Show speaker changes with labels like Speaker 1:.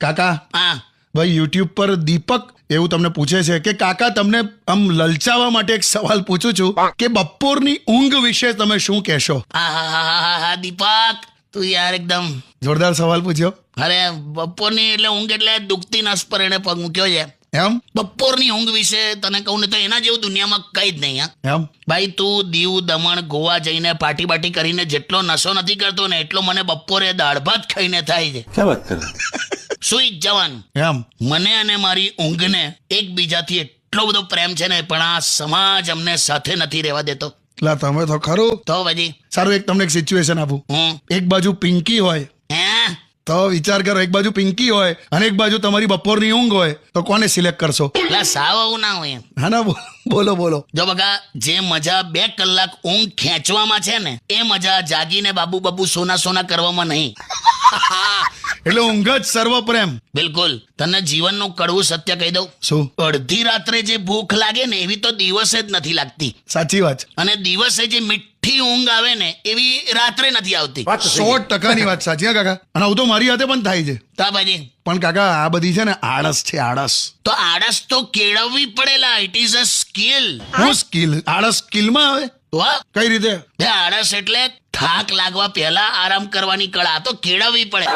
Speaker 1: કાકા
Speaker 2: હા
Speaker 1: ભાઈ યુટ્યુબ પર દીપક એવું તમને પૂછે છે કે કાકા તમને આમ લલચાવવા માટે એક સવાલ પૂછું છું કે બપોરની ઊંઘ વિશે તમે શું કહેશો?
Speaker 2: હા દીપક તું યાર એકદમ
Speaker 1: જોરદાર સવાલ પૂછ્યો.
Speaker 2: અરે બપોરની એટલે ઊંઘ એટલે દુખતી નસ પર એને પગ મૂક્યો છે.
Speaker 1: એમ
Speaker 2: બપોરની ઊંઘ વિશે તને કહું ને તો એના જેવું દુનિયામાં કઈ જ નહીં. હા
Speaker 1: એમ
Speaker 2: ભાઈ તું દીવ દમણ ગોવા જઈને પાર્ટી બાટી કરીને જેટલો નશો નથી કરતો ને એટલો મને બપોરે દાળ ભાત ખાઈને થાય છે.
Speaker 3: क्या बात कर रहे हैं?
Speaker 2: સુઈ જ જવાનું.
Speaker 1: એમ
Speaker 2: મને અને મારી ઊંઘને એકબીજાથી એટલો બધો પ્રેમ છે ને, પણ આ સમાજ અમને સાથે નથી રહેવા દેતો.
Speaker 1: લા તમે તો ખરું.
Speaker 2: તો પછી
Speaker 1: સારું એક તમને એક સિચ્યુએશન આપું. એક બાજુ પિંકી હોય
Speaker 2: હે
Speaker 1: તો વિચાર કરો, એક બાજુ પિંકી હોય અને એક બાજુ તમારી બપોરની ઊંઘ હોય તો કોને સિલેક્ટ કરશો?
Speaker 2: એટલે સાવ આવું ના હોય.
Speaker 1: હા ના બોલો બોલો.
Speaker 2: જો બગા જે મજા 2 કલાક ઊંઘ ખેંચવામાં છે ને એ મજા જાગીને બાબુ સોના સોના કરવામાં નહીં.
Speaker 1: એટલે ઊંઘ જ સર્વપ્રેમ.
Speaker 2: બિલકુલ. તને જીવનનું કડવું સત્ય કહી દઉં.
Speaker 1: શું?
Speaker 2: અડધી રાત્રે જે ભૂખ લાગે ને એવી તો દિવસે જ નથી લાગતી,
Speaker 1: સાચી વાત.
Speaker 2: અને દિવસે જે મીઠી ઊંઘ આવે ને એવી રાત્રે નથી આવતી.
Speaker 1: 100% વાત સાચી. હા કાકા, અને આવું તો મારી હાથે પણ થાય છે.
Speaker 2: તો પછી
Speaker 1: પણ કાકા આ બધી છે ને આળસ છે, આળસ.
Speaker 2: તો આળસ તો કેળવવી પડેલા. It is a skill.
Speaker 1: હું સ્કિલ? આળસ સ્કિલમાં આવે?
Speaker 2: વાહ,
Speaker 1: કઈ રીતે?
Speaker 2: આળસ એટલે થાક લાગવા પહેલા આરામ કરવાની કળા. તો કેળવવી પડે.